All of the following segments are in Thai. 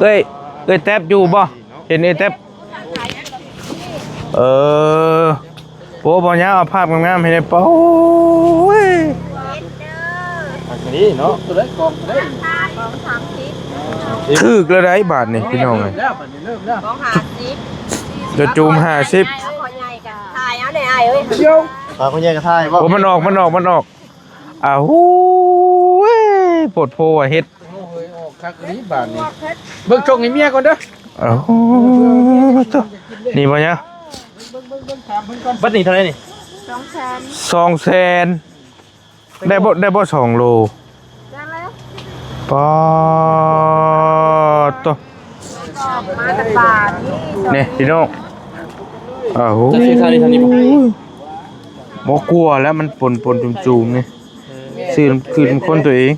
เอ้ยแท็บอยู่บ่เห็นไอ้แท็บโป๊บ่ยาวเอาภาพงามๆให้ได้โป๊ยอันนี้เนาะตัวเล็กกองเล็กถึกแล้วได้บาทนี่พี่น้องเอ้ยจะจูม50ถ่ายเอาได้อ้ายเอ้ยเดี๋ยวพาคนแย่งกันทายบ่โอ้มันออกอ้าวปวดโพอ่ะเฮ็ดโอ้ยออกคักนี้บาดนี้เบิ่งชงให้เมียก่อนเด้ออ้าวนี่บ่เนี่ยบัดนี้เท่าไหร่นี่200,000ได้บ่2โลได้แล้วปอตมาแต่ป่านี่พี่น้องอ้าวจะซื้อทางนี้บ่กลัวแล้วมันปนจุ่มๆนี่ซื้อคือคนตัวเอง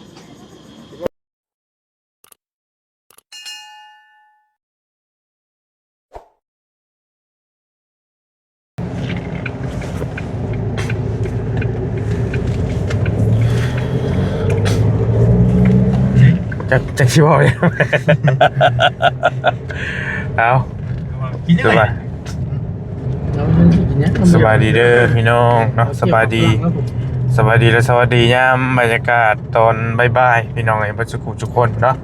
จักสิบ่เนี่ยเอาสบายดีเด้อพี่น้องเนาะสบายดีและสวัสดียามบรรยากาศตอนบ่ายๆพี่น้องไอ้บ่ทุกคนเนาะ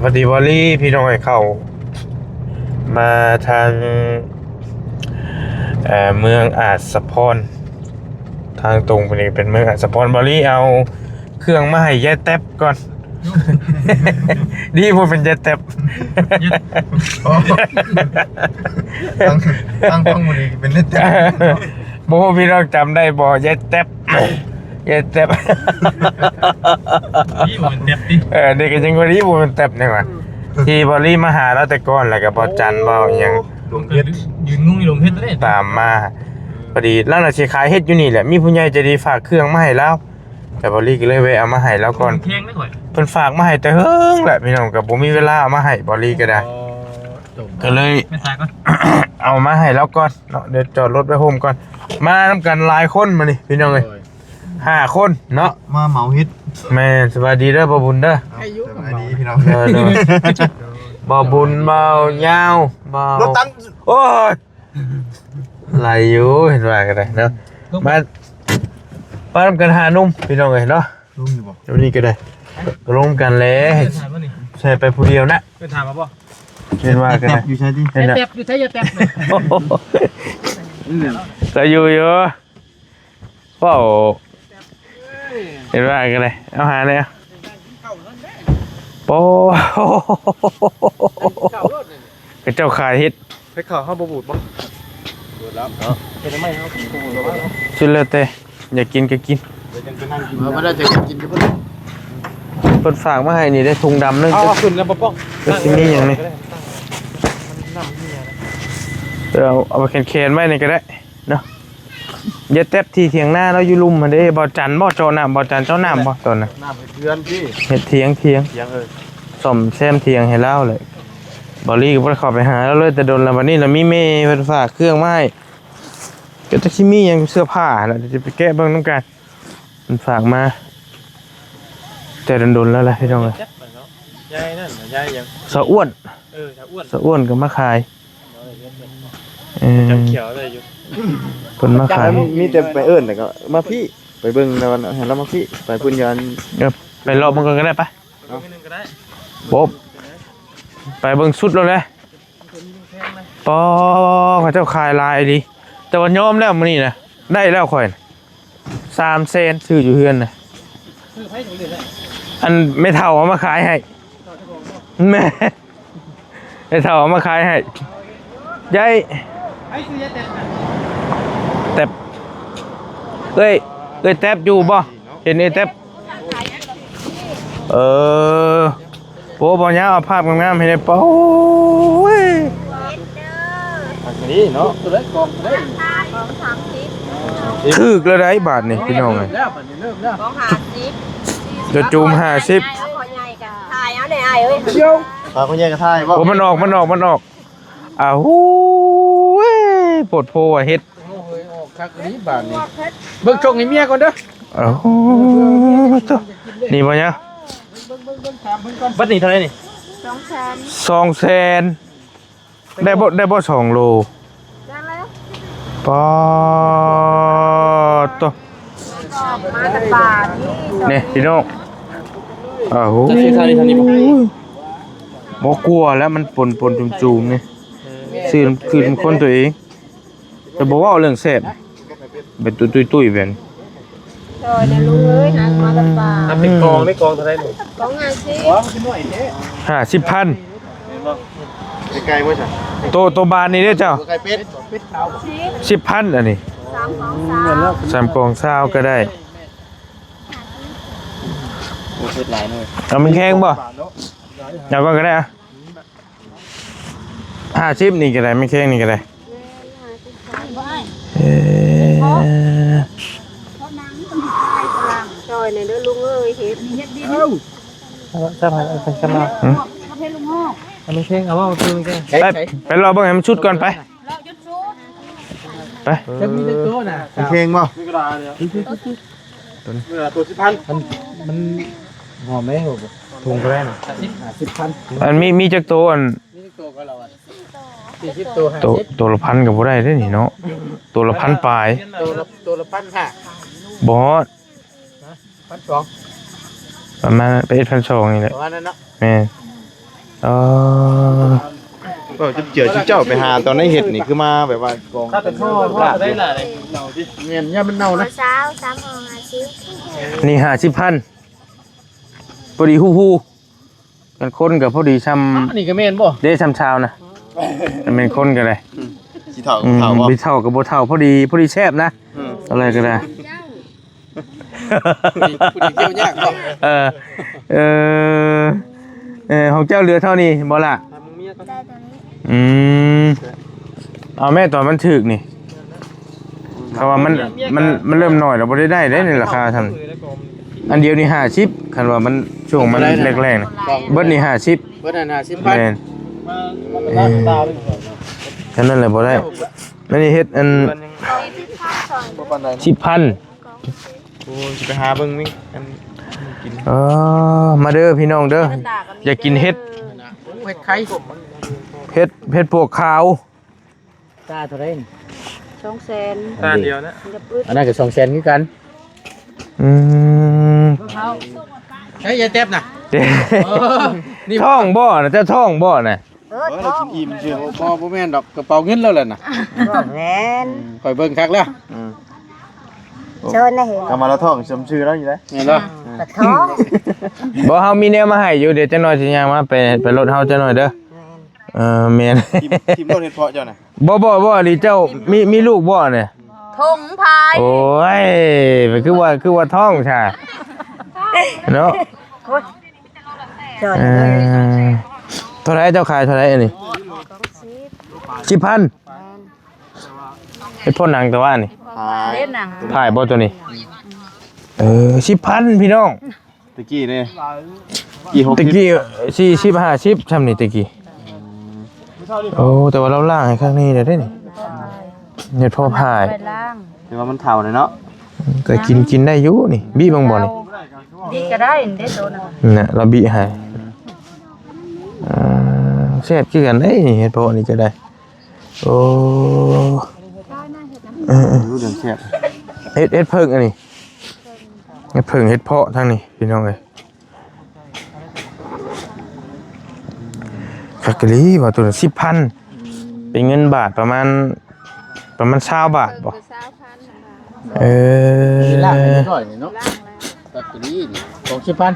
พอดีวอลลี่พี่น้องไอ้เข้ามาทางเมืองอาจสะพรทางตรงไปนี่เป็นเมืองอาจสะพรวอลลี่เอาเครื่องมาให้ยายแต๊บก่อนดีพอเป็นยายแต๊บตั้งฟังมื้อนี้เป็นเล่นแต่บ่พี่น้องจำได้บ่ยายแต๊บนี่มันเด็บดิเด็กก็ยังบ่ดีบ่มันแต๊บนี่ว่าที่บอลลี่มาหาแล้วแต่ก่อนแล้วก็บ่จันบ่หยังลงเฮ็ดยืนงุ้งอยู่ลงเฮ็ดเด้ตามมาพอดีแล้วน่ะสิขายเฮ็ดอยู่นี่แหละมีผู้ใหญ่ใจดีฝากเครื่องมาให้แล้วแต่บอลลี่ก็เลยแวะเอามาให้แล้วก่อนแพงได้ก่อนเพิ่นฝากมาให้แต่เฮิงแหละพี่น้องก็บ่มีเวลาเอามาให้บอลลี่ก็ได้ก็เลยไม่ตายก่อนเอามาให้แล้วก่อนเนาะเดี๋ยวจอดรถไว้โฮมก่อนมานำกันหลายคนมานี่พี่น้องเอ้ย5คนเนาะมาเหมาเฮ็ดแม่สวัสดีเด้อบ่บุญเด้อสวัสดีพี่น้องบ่บุญเบายาวเบารถตันโอ้ยไหลอยู่เห็นว่ากันได้เนาะมาทำกันหานุ่มพี่น้องเอ้ยเนาะนุ่มอยู่บ่เดี๋ยวนี้ก็ได้ร่วมกันแล้วใช่ไปผู้เดียวนะเป็นถามมาบ่เห็นว่ากันได้อยู่ใช่ดิแตบอยู่ใช่อย่าแตบเลยจะอยู่เปล่าเห็นว่ากันเลยเอาหาเลยโป้กระเจ้าขายฮิตไปข่าวห้าบูดบ่บูดแล้วเป็นทำไมครับบูดแล้วชุดเลือดเตะอยากกินก็กินไม่ได้จะกินก็เปิดฝากมาให้นี่ได้ถุงดำนึงเอาขึ้นแล้วป้องก็ที่นี่อย่างนี้เอาไปแคนไว้นี่ก็ได้เนาะเย็ดแทบที่เถียงหน้าแล้วอยู่ลุ่มมาได้บ่จันบ่เจ้าน้ำบ่จันเจ้าน้ำบ่ตอนน่ะน้ำเดือนพี่เฮ็ดเถียงซ่อมแซมเถียงให้แล้วเลยบอลลี่ก็บ่ได้เข้าไปหาแล้วเลยแต่โดนแล้วบัดนี้น่ะมีเมย์เพิ่นฝากเครื่องมาให้ก็จะสิมีหยังเสื้อผ้าน่ะจะไปแกะเบิ่งนำกันเพิ่นฝากมาแต่โดนๆแล้วล่ะพี่น้องเอ้ยยายนั่นยายยังสะอ้วนสะอ้วนก็มาขายจำเขียวได้อยู่เพิ่นมาขายมีแต่ไปเอิ้นแต่ก็มาพี่ไปเบิ่งในวันเห็นแล้วมาพี่ไปพุ่นยานไปรอมันก็ได้ปะบ๊อบไปเบิ่งสุดแล้วแหละปอเขาเจ้าขายลายดีแต่ว่ายอมแล้วมื้อนี้นะได้แล้วค่อย3 เซนซื้ออยู่เฮือนน่ะอันไม่เท่าเอามาขายให้แม่ไม่เท่าเอามาขายให้ยายแต๊บเอ้ยแต๊บอยู่บ่เห็นไอ้แต๊บโป๊บ่ยาวเอาภาพงามๆให้ได้โป๊ยอันนี้เนาะตัวเล็กกองเล็กถึกแล้วได้บาทนี่พี่น้องเอ้ยจะจูม50ถ่ายเอาได้อ้ายเอ้ยเดี๋ยวพาคนแย่งกันทายบ่โอ้มันออกอ้าวปวดโพอ่ะเฮ็ดโอ้ยออกคักนี้บาดนี้เบิ่งชงให้เมียก่อนเด้ออ้าวนี่บ่เนี่ยบัดนี้เท่าไหร่นี่ 200,000ได้บ่2โล ได้แล้ว ปอโต มาแต่ป่านี่ นี่พี่น้องอ้าว จะซื้อทางนี้บ่ บ่กลัวแล้วมันปนจุ่มๆนี่ซื้อคือคนตัวเองแต่บ่เว้าเรื่องแซ่บเป็นตุ้ยๆแบบนี้ ซอยเนี่ยลุงเอ้ยหามาแต่ป่า ทำเป็นกองได้กองเท่าไหร่หนู ของงานสิ ว้าวมันน้อยแท้ 50,000 ไกลบ่ใช่ โตบานนี่เด้อเจ้า ไกลเป็ดขาว 10,000อันนี้ 3 ของสาว 3กล่อง20ก็ได้ โอ้เป็ดหลายหน่อย เอามันแข็งบ่เอาก็ได้อะ50นี่ก็ได้มันแข็งนี่ก็ได้เอ่อ ซอยเนี่ยเด้อลุงเอ้ยเฮ็ด จะพาไปกันมาอันนี้เพลงเอาว่าคือมันแค่ ไปรอเบิ่งให้มันชุดก่อนไปไป จะมีตัวน่ะ เพลงบ่ มีกระดาษเนี่ยตัว10,000มันหอมไหมโหถุงก็ได้น่ะ10,000 อันมีจักตัวอัน นี่ตัวก็เราอ่ะ40ตัว ตัวละพันก็บ่ได้เด้นี่เนาะตัวละพันปลาย ตัวละ1,000ค่ะ บ่ฮอด 1,200 ประมาณไป1,200นี่แหละ ประมาณนั้นเนาะ แม่นก็จะเจอเจ้าไปหาตอนนี้เห็ดนี่คือมาแบบว่ากอง ถ้าเป็นพ่อได้หลายเราดิเงี้ยเนี่ยมันเน่านะ สาว3ของอาชีพ นี่50,000พอดีฮู้ๆกันคนก็พอดีชำ นี่ก็แม่นบ่ เด้ชำชาวนะมันเป็นคนก็ได้ สิเฒ่าเฒ่าบ่ บ่เท่ากับบ่เท่าพอดีแซ่บนะอะไรก็ได้ ผู้ดีเกี่ยวยากบ่ ของเจ้าเรือเท่านี้บ่ล่ะอืมเอาแม่ตอนมันถึกนี่เขาว่ามันเริ่มน้อยแล้วบ่ได้เด้ในราคาซั่นอันเดียวนี่50คันว่ามันช่วงมันแรกๆนะเบิดนี่50 เพิ่นน่ะ แม่นฉะนั้นแหละบ่ได้แล้วนี่เฮ็ดอัน บ่ปานใด 10,000 โอ้สิไปหาเบิ่งมิอันกิน มาเด้อพี่น้องเด้ออยากกินเฮ็ด เฮ็ดไข่ เฮ็ดพวกขาว ตาเท่าไหร่ 200,000 ตาเดียวนะ จะปึ๊ด อันนั้นก็200,000คือกัน อืม เฮ้ยยายเต็บน่ะ นี่ท่องบ่น่ะเจ้าท่องบ่น่ะ เรากินอิ่มเชื่อ บ่แม่นดอกกระเป๋าเงินแล้วล่ะน่ะ แม่น ข่อยเบิ่งคักแล้ว เชิญนะเห็น กำมาเราท่องจำชื่อแล้วอยู่แล้ว แม่นบ่ กระท้อ บ่เฮามีแนวมาให้อยู่เดี๋ยวจักหน่อยสิย่างมาไปรถเฮาจักหน่อยเด้อแม่น ทีมรถเฮ็ดเพาะเจ้าน่ะ บ่ดิเจ้ามีลูกบ่เนี่ย ทงพาย โอ้ยมันคือว่าท่องใช่เนาะ เชิญ เท่าไหร่เจ้าขายเท่าไหร่อันนี้10,000เฮ็ดพ่นหนังแต่ว่านี่ เล่นหนัง ถ่ายบ่ตัวนี้10,000พี่น้อง ตะกี้นี่กี่60 ตะกี้40 50ช่ำนี่ตะกี้โอ้แต่ว่าเราล่างให้ข้างนี้ได้นี่เฮ็ดพ่อพาย ไปล่าง คือว่ามันเฒ่าเลยเนาะ ก็กินได้อยู่นี่บี้บางบ่นี่ ดีก็ได้เด้โดน น่ะเราบี้ให้แซ่บคือกันเด้นี่เฮ็ดพ่อนี่ก็ได้โอ้ รู้เรื่องแซ่บ เฮ็ดเพิ่งอันนี้เฮ็ดเพิ่งเฮ็ดเพาะทางนี้พี่น้องเอ้ยคักกะลีว่าตัวละ10,000เป็นเงินบาทประมาณ20บาทบ่ ล่างนิดหน่อยเนาะตัดตัวนี้นี่2,000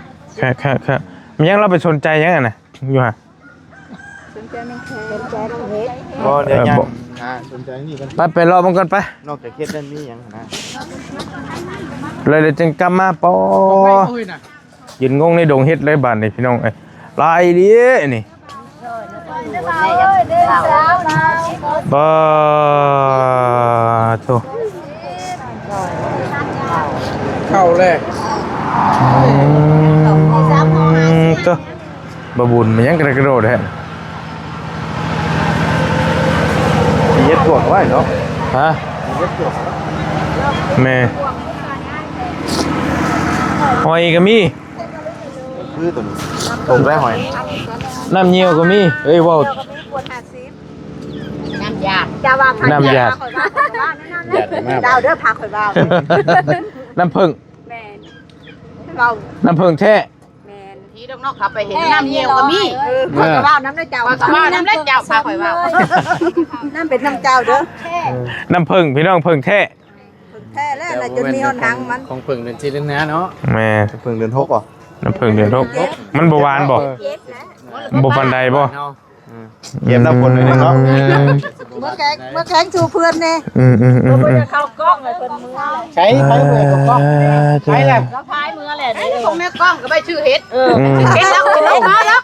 ค่ะมันยังเราไปสนใจยังอ่ะน่ะอยู่ฮะ บ่เดี๋ยวยังสนใจนี่กัน ไปรอมันก่อนไป นอกจากเฮ็ดนั่นมีหยังนะ เลยเดี๋ยวจึงกลับมาปอ โอ้ยน่ะ ยืนงงในดงเฮ็ดเลยบาดนี่พี่น้องเอ้ยลายดีนี่บ่โธ่ เข้าแรก โธ่บ่บุญมันยังกระโดดแฮะ สิเฮ็ดพวกไว้เนาะ ฮะแม่หอยก็มี คือตัวนี้ ผมได้หอย น้ำเยี่ยวก็มีเอ้ยว่า น้ำยาจะว่าพัน น้ำยา อยากได้มาก ดาวเด้อพักข่อยว่า น้ำผึ้ง แม่นเรา น้ำผึ้งแท้ แม่นที่ดอกนอกเขาไปเห็นน้ำเยี่ยวก็มีข่อยก็ว่าน้ำได้เจ้าข่อยก็ว่าน้ำได้เจ้าพาข่อยว่าน้ำเป็นน้ำเจ้าเด้อ น้ำผึ้งพี่น้องผึ้งแท้ แท้แล้วน่ะจนมีหนทางมัน ของเพิ่งเดือนที่เดือนนะเนาะ แม่ เพิ่งเดือน6ป่ะ น้ำผึ้งเดือน6มันบ่หวานบ่บ่ปานใดบ่ เก็บน้ำคนเลยเนาะ เมื่อแข้งชูเพื่อนแน่ อืม เข้ากล้องเลยเพิ่นมือ ใช้ไฟเมื่อยกับกล้องใช้แหละ แล้วพายมือแหละนี่ของแม่กล้องก็ไปชื่อเฮ็ด嗯เฮ็ดแล้วเฮ็ดมาแล้ว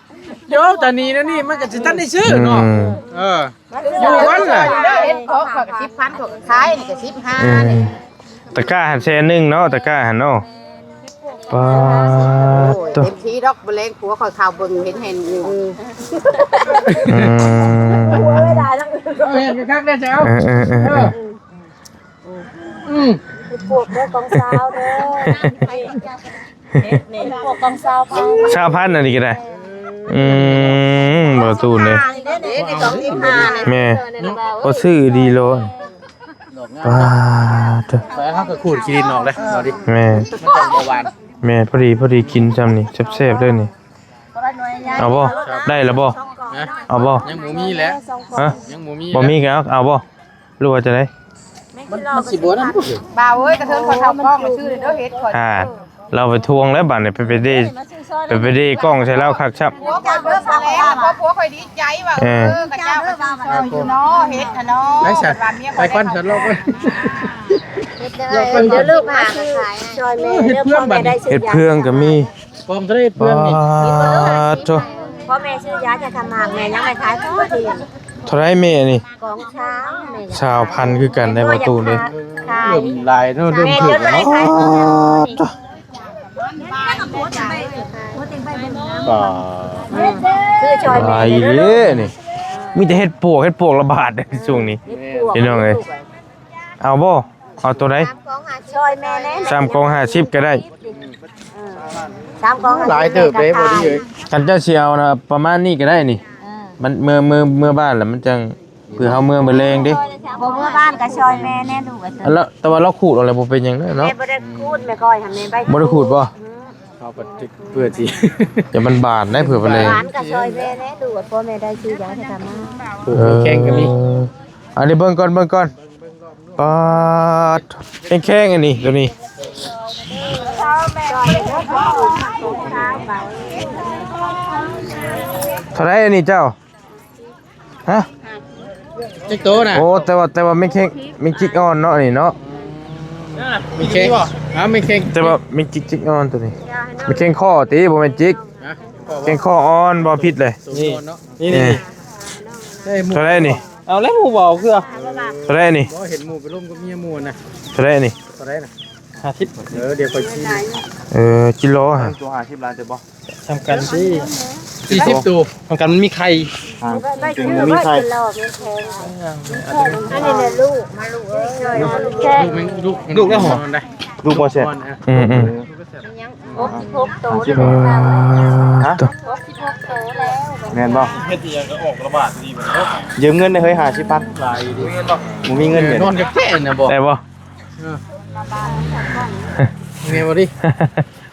โยตอนนี้นะนี่มันก็จะตั้งได้ชื่อเนาะอยู่วันเลย เฮ็ดของก็10,000ก็ขายนี่ก็15นี่ ตะกร้าหันแช่นึงเนาะตะกร้าหันเนาะปาต เต็มที่ดอกบ่แรงผัวข่อยข่าวเบิ่งเห็นอยู่ เห็นกันคักได้เจ้าพวกเด้อกองสาวเด้อนี่พวกกองสาวพัน ชาวพันธุ์อันนี้ก็ได้บ่ตูนเลย เด้ในกอง15นี่ แม่บ่ซื้อดีโลปาต ไปเขาก็ขูดกินออกเลยเอาดิ แม่ มันจะเบาหวาน แม่พอดีกินจำนี่แซ่บๆเด้อนี่เอาบ่ได้แล้วบ่เอาบ่ ยังหมูมีแล้ว ฮะ ยังหมูมี บ่มีก็เอาบ่รู้ว่าจะได้ มันสิบ่นั่น บ่าวเอ้ยกระเทินข่อยข่าวกล้องมาชื่อเด้อเฮ็ดข่อย เราไปทวงแล้วบัดนี้ไปเด้กล้องใส่เราคักชับ ผัวข่อยเบิ่งมาแล้วผัวข่อยดีใจว่ากระเจ้ามาซอยอยู่เนาะเฮ็ดน่ะเนาะ ไปสัตว์ไปก้อนสัตว์โลกไป เดี๋ยวลูกมาขายซอยแม่เด้อพ่อแม่ได้ซื้ เฮ็ อ ด ยา เพื่องก็มี ปอมทะเลเพื่อนนี่ โต พ่อแม่ซื้อยาจะทำหมากแม่ยังไม่ขายทุกที เท่าไรแม่นี่ กองช้างแม่ ชาวพันธุ์คือกันในประตูนี่ ขาย เริ่มลายเนาะเริ่ม แม่ ขึ้ เดี๋ย น วได้ เนาะ ขาย ป่า ซื้อซอย ไป แม่ เด้อนี่มีแต่เฮ็ดปวกระบาดในช่วงนี้พี่น้องเอ้ยเอาบ่เอาตัวใด ซอยแม่แน่ 3กอง50ก็ได้ 3กอง หลายเติบเลยบ่ดีเลย กันเจ้าสิเอานะประมาณนี้ก็ได้นี่มันเมื่อบ้านแล้วมันจังเพื่อเฮาเมื่อแรงเด้ บ่เมื่อบ้านก็ซอยแม่แน่ดูว่า อันแล้วแต่ว่าเราขูดอะไรบ่เป็นหยังเด้อเนาะ แม่บ่ได้คูดแม่ก้อยทำแม่ใบ บ่ได้ขูดบ่ เอาไปเพื่อที่ อย่ามันบาดได้เผื่อไปเลย หวานก็ซอยแม่แน่ดูว่าพ่อแม่ได้ซื้อยาจะทำมา ปลูกแข่งก็มี อันนี้เบิ่งก่อนปาดแข้งๆอันนี้ตัวนี้ ซอยแม่ก็พ่อช้างไป เท่าไหร่อันนี้เจ้าฮะ จิ๊กโตน่ะ โอ้แต่ว่าไม่แข้งไม่จิกอ่อนเนาะนี่เนาะ มีแข่งมีแข่ง แต่ว่าไม่จิกอ่อนตัวนี้ไม่แข้งข้อติบ่แม่นจิกแข้งข้ออ่อนบ่ผิดเลย นี่นี่ได้หมู เท่าไหร่นี่ เอาแล้วหมูเบาคือ เท่าไหร่นี่ บ่เห็นหมูไปร่วมกับเมียหมูนะ เท่าไหร่นี่ เท่าไหร่น่ะ50เดี๋ยวค่อยชี้ กิโลฮะ ตัว50ล้านจะบ่ ทำกันสิ40ตัวทำกันมันมีไข่ ได้ชื่อว่าเป็นหลอกเป็นแพงอันนี้เนี่ยลูกมาลูกเอ้ยซอยลูกแค่ ลูกได้หอมได้ ดูบ่แซ่บ อืม ยัง66โตเลย ฮะ 66โตแล้ว แม่นบ่ เฮ็ดยังก็ออกระบาดดีกว่าเนาะ ยืมเงินได้เฮ้ย50,000 ลายดี บ่มีเงินเด้ นอนกับแค่น่ะบ่ ได้บ่ เมียบ่ดิ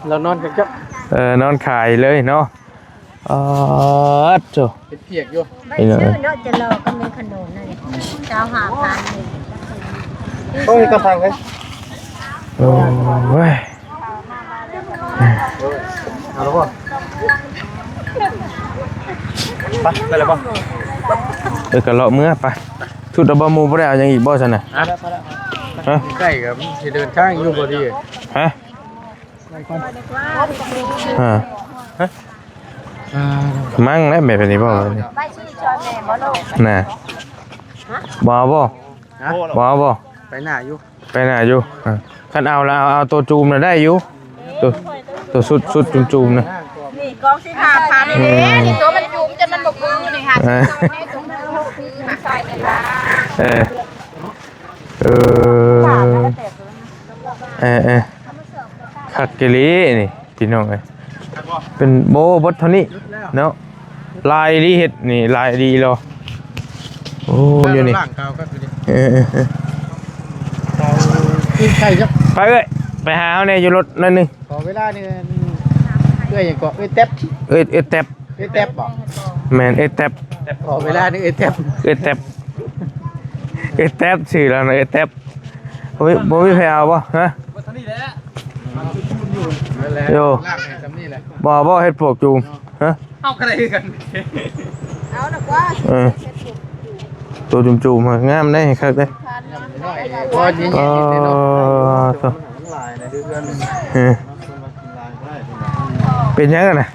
เรานอนกันกับ นอนขายเลยเนาะโจ เป็นเพียกอยู่ ไม่ชื่อเนาะจะรอก็มีขนมนั่นนี่เจ้าหาพันนี่ โอ้ยกระพังเฮ้ย โอ้ย เอาแล้วบ่ไปแล้วบ่ ก็เลาะเมื่อไปชุดระบมูบ่ได้เอาหยังอีกบ่ซั่นน่ะฮะ ใกล้กับสิเดินทางอยู่บ่ดี ฮะฮะมั่งแล้วแม่เป็นนี่บ่นี่ ไม่ชื่อชอยแม่บ่ลูก น่ะบ่เอาบ่ ฮะ บ่เอาบ่ ไปหน้าอยู่ ไปน่ะอยู่คันเอาแล้วเอาตัวจูมน่ะได้อยู่ตัวสุดจูมๆน่ะ นี่กองสิ5,000นี่เด้นี่ตัวมันจุ่มจนมันบ่คือนี่ค่ะ คักเกลีนี่พี่น้องเอ้ย เป็นโบบดเท่านี้เนาะลายดีเฮ็ดนี่ลายดีเหรอโอ้อยู่นี่ ล่างเก่าก็คือ เออ กินไข่ครับ ไปเอ้ยไปหาเอาเนี่ยอยู่รถนั่นนึง ขอเวลานี่เอ้ยอย่างก็เอ้ยแท็บ เอ้ยแตบ เอ้ยแท็บบ่ แม่นแตบ ขอเวลานี่เอ้ยแท็บ แตบแตบชื่อแล้วนะแตบบ่มีใครเอาบ่ฮะโย ล่างเนี่ยจำนี่แหละ บ่เฮ็ดปลวกจูงฮะ เอากระไรกัน เอาดอกว่า เออตัวจุ่มๆมางามได้ครับได้ พอยิง อ๋อ ยิงเนาะ ตัว ลายในเดือน เออเป็นยังไงน่ะ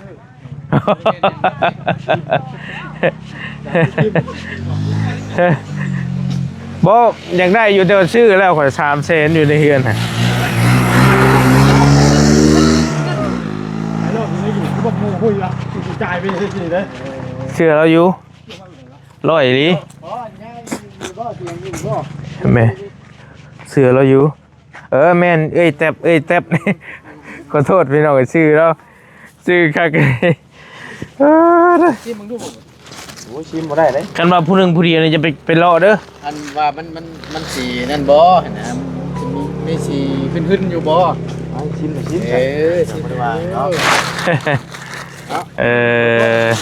บ่อยากได้อยู่แต่ว่าชื่อแล้วข่อย3เซนอยู่ในเฮือนน่ะ โลกนี้อยู่ที่พวกงูคุยละจ่ายไปสิเลย เชื่อเราอยู่ร้อยอีหลี อ๋อง่ายอยู่บ่เสียงอยู่บ่ แม่เสือเราอยู่แม่นเอ้ยแตบ นี่ขอโทษพี่น้องชื่อแล้วชื่อคัก ชิมมึงดูบ่โอ้ชิมบ่ได้เลย กันว่าผู้หนึงผู้เดียวนี่จะไปเลาะเด้อ อันว่ามันสีนั่นบ่นะมีสีขึ้นอยู่บ่ชิมชิมชิมว่าเนาะ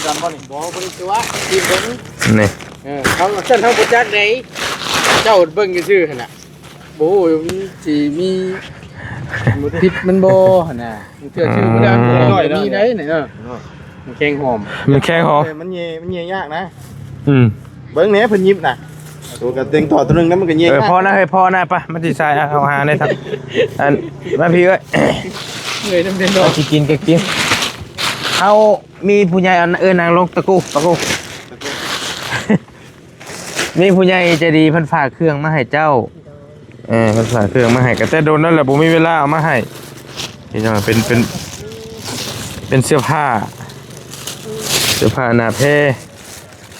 จำบ่นี่บ่บ่ได้ตัวชิมเบิ่ง นี่ เขาเส้นเฮาบ่จักไดเจ้าเบิ่งซื่อๆหั่นน่ะบ่มีสิมีผิดมันบ่หั่นน่ะเทื่อชื่อบ่ได้มีได้นี่มันแข็งหอม มันแข็งหอม มันเย่ยากนะ อืม เบิ้งแหน่เพิ่นยิบน่ะตัวกับเต็งถอดตัวนึงนั้นมันก็เย่ยาก พอนะเฮ้ยพอนะปะมันสิใส่เอาหาได้ครับอันมาพี่เอ้ย เหนื่อยน้ำเด่นดอ เอา ก สิกินก็กินเอามีผู้ใหญ่เอานางลงตะกูมีผู้ใหญ่ใจดีเพิ่นฝากเครื่องมาให้เจ้าเพิ่นฝากเครื่องมาให้ก็แต่โดนนั่นแหละบ่มีเวลาเอามาให้ที่จังเป็นเสื้อผ้าหน้าแพร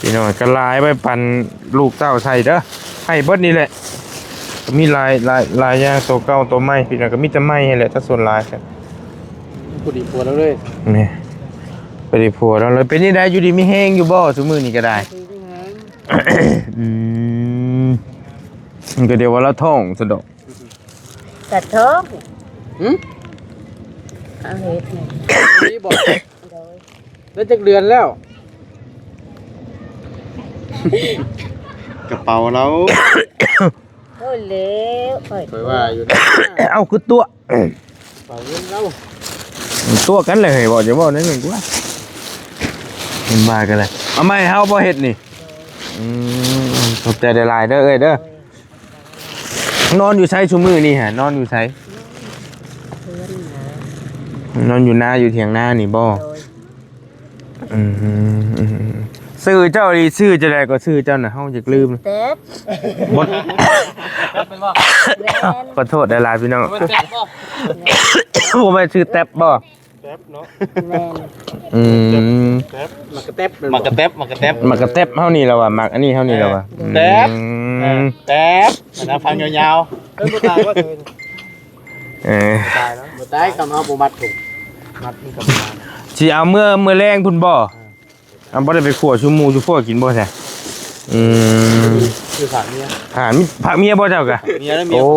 พี่น้องก็ลายไว้ปั่นลูกเต้าใส่เด้อให้เบิดนี่แหละมีลายอย่างตัวเก่าตัวใหม่พี่น้องก็มีแต่ใหม่ให้แหละถ้าส่วนลายครับ ผู้ดีปวดแล้วเลย นี่ไปได้ผัวแล้วเลยเป็นนี่ได้อยู่ดีมีแห้งอยู่บ่ซุมื้อนี้ก็ได้ มันก็เดี๋ยวว่าเราท่องสะดอก แต่เถิง หึ เอาเฮ็ดนี่ นี่บอกแล้วจักเดือนแล้ว กระเป๋าเรา โอ้ยเล้ว เคยว่าอยู่นะ เอาคือตัว เป่าเงินเรา ตัวกันเลยบอกอย่าบอกนั่นเองกูว่ามันมากันเลยเอาไม่เฮาบ่เฮ็ดนี่ขอบใจได้หลายเด้อเอ้ยเด้อนอนอยู่ไสซุมื้อนี่ฮะนอนอยู่ไสนอนอยู่นาอยู่เถียงนานี่บ่ซื้อเจ้าดีซื้อจะได้ก็ซื้อเจ้าน่ะเฮาอยากลืม เต็บ บ่ เป็นบ่ แม่น ขอโทษได้หลายพี่น้อง มันแตกบ่ ผมไม่ชื่อแท็บบ่ แตกเนาะ แม่น มันกระแตบ มากระแตบ มักกระแท็บเฮานี่แล้วว่ะมักอันนี้เฮานี่แล้วว่ะ แตบนะฟังยาว เพิ่นบ่ตายว่าเธอ ตายแล้วบ่ตายคำเฮาบ่มัดถูกมัดมันก็บ่ตาย สิเอาเมื่อแรงพุ่นบ่เอาบ่ได้ไปขั่วชูหมูชูพวกกินบ่แท้ คือฝากเมีย ผักเมียบ่เจ้ากะ ๆเมียแล้วเมีย โอ้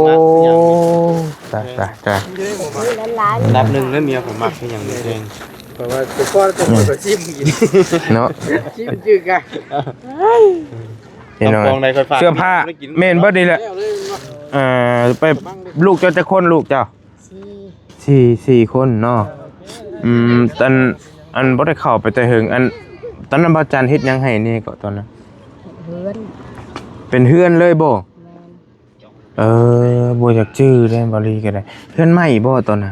ผมมัก ตาย นี่หลาย อันดับหนึ่งแล้วเมียผมมักเป็นอย่างนี้เอง เพราะว่าตัวพ่อตัวก็ชิมกิน เนาะ ชิมจืดกะ เห็นหน่อย กองใดค่อยฝาก เสื้อผ้าแม่นเบิดนี่แหละ แล้วเลยเนาะ ไปลูกเจ้าจะคนลูกเจ้า สี่คนเนาะอันบ่ได้เข้าไปแต่เฮิงอันตอนนั้นบ่จันเฮ็ดหยังให้นี่ก็ตอนนั้น เฮือน เป็นเฮือนเลยบ่บ่อยากชื่อได้บ่ลีก็ได้เฮือนใหม่บ่ตอนน่ะ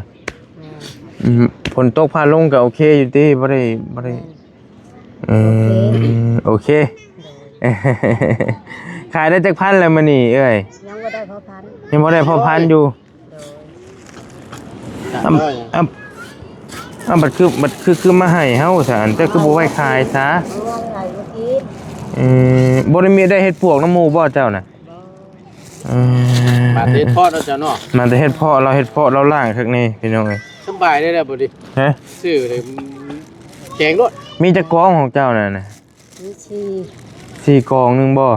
ฝนตกพาลงก็โอเคอยู่ติบ่ได้โอเค ขายได้จักพันแล้วมื้อนี้เอ้ย ยังบ่ได้พอพัน ยังบ่ได้พอพันอยู่บัดคือมาให้เฮาซะอันแต่คือบ่ไว้ขายซะ เอาไงเมื่อกี้ บ่ได้มีได้เฮ็ดพวกน้ำหมู่บ่เจ้าน่ะ มาเทศพ่อเราจะเนาะ มันแต่เฮ็ดเพาะเราล่างคักนี่พี่น้องเอ้ย สบายได้แล้วบ่ดิ ฮะ ซื้อเลย แกงด้วย มีจักกองของเจ้าน่ะนะ มีชี สี่กองหนึงบ่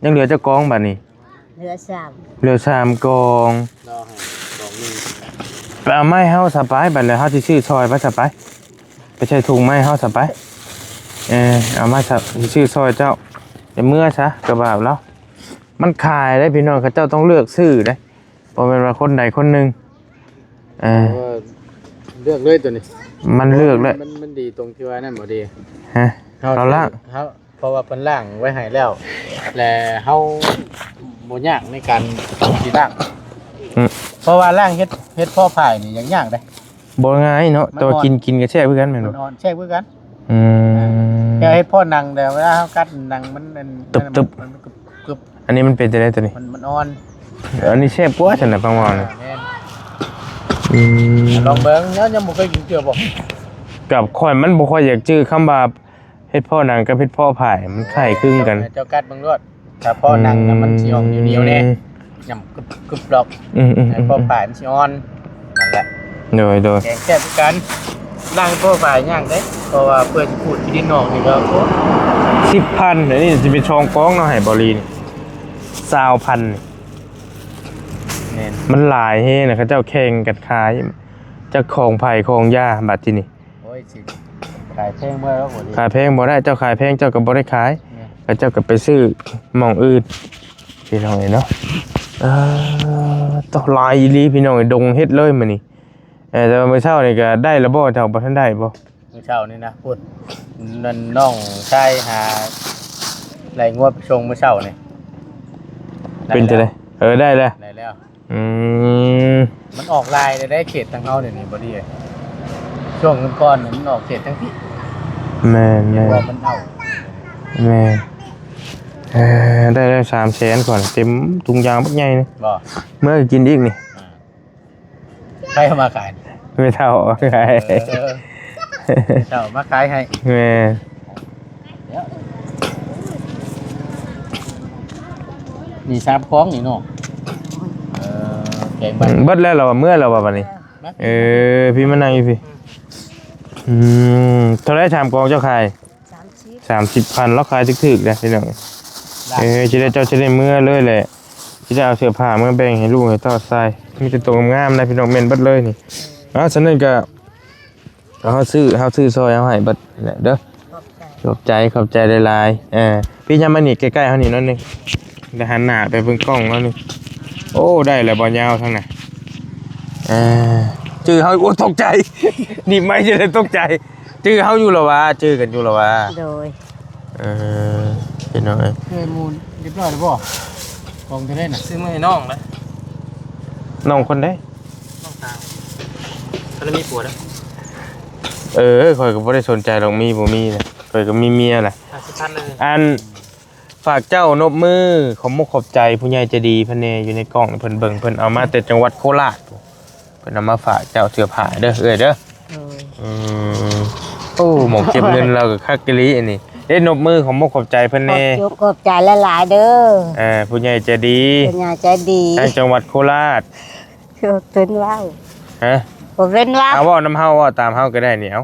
ยังเหลือจักกองบัดนี้ เหลือสาม เหลือ3กอง รอให้สองนึง ไปเอาไม้เฮาสบายบัดแล้วเฮาสิซื้อซอยไปสบายไปใช้ถุงไม้เฮาสบายเอามาสิซื้อซอยเจ้าเดี๋ยวเมื่อซะกระบาดแล้วมันขายได้พี่น้องเขาเจ้าต้องเลือกซื้อได้บ่แม่นว่าคนใดคนหนึงเลือกเลยตัวนี้ มันเลือกเลย มันดีตรงที่ว่านั่นบ่ดี ฮะเอาละ เฮาเพราะว่าเพิ่นล่างไว้ให้แล้วและเฮาบ่ยากในการสิล่างเพราะว่าล่างเฮ็ดพ่อพายนี่ยังยากเด้ บ่ง่ายเนาะตัวกินก็แช่เพื่อกันแม่น มั บ่ นอ่อนแช่คือกัน อืม แค่ให้พ่อนั่งแต่เวลาเฮากัดนั่งมัน ตึบ มันกึบ อันนี้มันเป็นจังได๋ตัวนี้ มันอ่อน อันนี้แซ่บกว่าซั่นน่ะฟังว่าน่ะ แม่น อืม ลองเบิ่งเนาะยังบ่เคยกินเกลือบ่ กับข่อยมันบ่ค่อยอยากจื้อคำว่าเฮ็ดพ่อหนังกับเฮ็ดพ่อผายมันคล้ายคลึงกัน เจ้ากัดเบิ่งรวดถ้าพ่อนั่งน่ะมันสิออกเหนียวๆแน่ยำกึบๆดอก อืม ให้พ่อพายมันสิอ่อนนั่นแหละ โดย แกงแซ่บคือกันล่างพ่อพายย่างเด้เพราะว่าเพื่อนพูดที่ดินนอกนี่ก็โอ้ 10,000เดี๋ยวนี้สิเป็นช่องกองเนาะให้บ่ลีนี่20,000นี่ แม่น มันหลายเฮนะเขาเจ้าแข่งกันขายเจ้าของไผ่ของยาบัดที่นี่ โอ้ยสิขายแพงเมื่อแล้วบ่ดี ขายแพงบ่ได้เจ้าขายแพงเจ้าก็บ่ได้ขายแล้วเจ้าก็ไปซื้อหม่องอื่นพี่น้องเอ้ยเนาะต้องหลายอีหลีพี่น้องเอ้ยดงเฮ็ดเลยมื้อนี้แต่ว่ามื้อเช้านี่ก็ได้แล้วบ่เจ้าบ่ทันได้บ่ มื้อเช้านี่นะพูดนั่นน้องชายหาไหลงวดไปชงมื้อเช้านี่ เป็นจังได๋ได้แล้ว ได้แล้ว อืม มันออกลายได้เขตทางเฮาเดี๋ยวนี้บ่ดีช่วงก่อนๆมันออกเขตทั้งพี่ แม่น ว่ามันเอา แม่ได้แล้ว300,000ก่อนเต็มถุงยางบักใหญ่นี่ บ่ เมื่อกินอีกนี่ ใครเอามาขาย ไม่เท่าไง เจ้ามาขายให้ แม่ มี3คล้องนี่เนาะแกงบ้าน เบิดแล้วเราเมื่อเราวันนี้พี่มานั่งอยู่พี่เท่าไรชามกองเจ้าขาย 30,000แล้วขายถึกๆเลยพี่น้องจะได้เจ้าจะได้เมื่อเลยแหละที่จะเอาเสื้อผ้าเมื่อแบ่งให้ลูกให้ต่อใส่มีแต่ตัวงามนะพี่น้องเมนเบิดเลยนี่ฉะนั้นก็เขาซื้อซอยเอาให้เบิดเด้อขอบใจหลายๆพี่ยามมานี่ใกล้ๆเฮานี่นั่นนึงได้หันหน้าไปเบิ่งกล้องแล้วนี่โอ้ได้แล้วบ่ยาวทั้งน่ะจื้อเฮาโอ้ตกใจนี่ไม่จะได้ตกใจจื้อเฮาอยู่แล้ววะจื้อกันอยู่แล้ววะ โดย พี่น้องเอ้ย เคยมูลเรียบร้อยแล้วบ่กองเท่าไหร่น่ะ ซื้อมาให้น้องนะ น้องคนได้ น้องสาวเขาเลยมีผัวแล้ว ข่อยก็บ่ได้สนใจหรอกมีบ่มีนะข่อยก็มีเมียแหละ 50,000เลย อันฝากเจ้านบมือขอบมุกขอบใจผู้ใหญ่ใจดีเพิ่นแน่อยู่ในกล่องเพิ่นเบิ่งเพิ่นเอามาแต่จังหวัดโคราชเพิ่นเอามาฝากเจ้าเสื้อผ้าเด้อเด้อ โดย โอ้หมองเก็บเงินเราก็คักกะลีอันนี้ได้นบมือขอบมุกขอบใจเพิ่นแน่ ขอบใจหลายๆเด้อ ผู้ใหญ่ใจดี เป็นยาใจดี ทางจังหวัดโคราช เป็นว้าว ฮะ ผมเป็นว้าว เอาเว้าน้ำเฮาเว้าตามเฮาก็ได้นี่เอา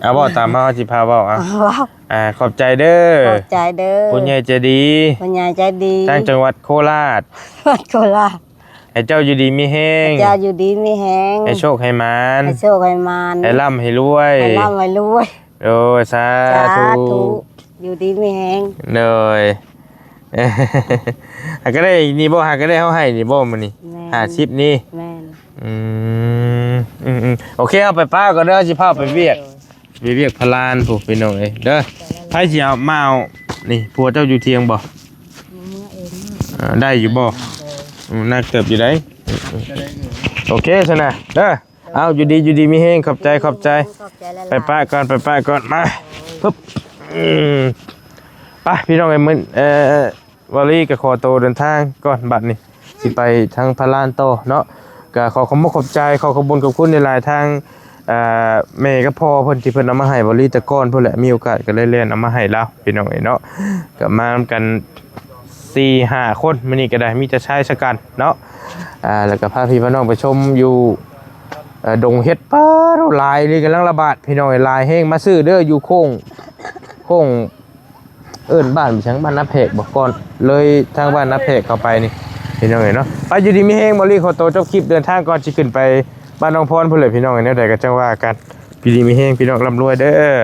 เอาเว้าตามเฮาสิพาเว้าเอา ว้าว ขอบใจเด้อ ขอบใจเด้อ ผู้ใหญ่ใจดี เป็นยาใจดี ทางจังหวัดโคราช โคราช ให้เจ้าอยู่ดีมีแห้ง เจ้าอยู่ดีไม่แห้ง ให้โชคให้มาน ให้โชคให้มาน ให้ร่ำให้รวย ให้ร่ำให้รวย โดยสา สา ธุ ธุอยู่ดีไม่แห้ง โดยหาก็ได้นี่บ่หาก็ได้เฮาให้นี่บ่มื้อนี้ แม่น 50นี่ แม่น โอเคเอาไปป้าก็เด้อสิพาไปเวียกพลานผู้พี่น้องเอ้ยเด้อไผสิเอามาเอานี่ผัวเจ้าอยู่เทียงบ่ เมื่อเอง ได้อยู่บ่น่าเติบอยู่ได้โอเคซะนะเด้อเอาอยู่ดีมีแฮงขอบใจ ขอบใจหลาย ไปป้าก่อนมาปึ๊บไปพี่น้องไอ้มื้อวอลลี่ก็ขอตัวเดินทางก่อนบัดนี้สิไปทางพารานโตเนาะก็ขอขอบคุณขอบใจขอขอบคุณกับคุณในหลายทางแม่กับพ่อเพิ่นที่เพิ่นเอามาให้วอลลี่แต่ก่อนเพิ่นแหละมีโอกาสก็เลยเล่นเอามาให้แล้วพี่น้องเนาะก็มานำกัน 4-5 คนมื้อนี้ก็ได้มีแต่ชายชะกันเนาะแล้วก็พาพี่พี่น้องไปชมอยู่ ดงเฮ็ดป้าหลายเลยกำลังระบาดพี่น้องหลายแห้งมาซื้อเด้ออยู่โค้งเอิ้นบ้านพี่ชังบ้านนาเพกบ่ก่อนเลยทางบ้านนาเพกเข้าไปนี่พี่น้องเนาะไปอยู่ดีมีแห้งบ่รีขอโตวจบคลิปเดินทางก่อนสิขึ้นไปบ้านน้องพรพุ่นเลยพี่น้องแนวใดก็จังว่ากันพี่ดีมีแห้งพี่น้องร่ำรวยเด้อ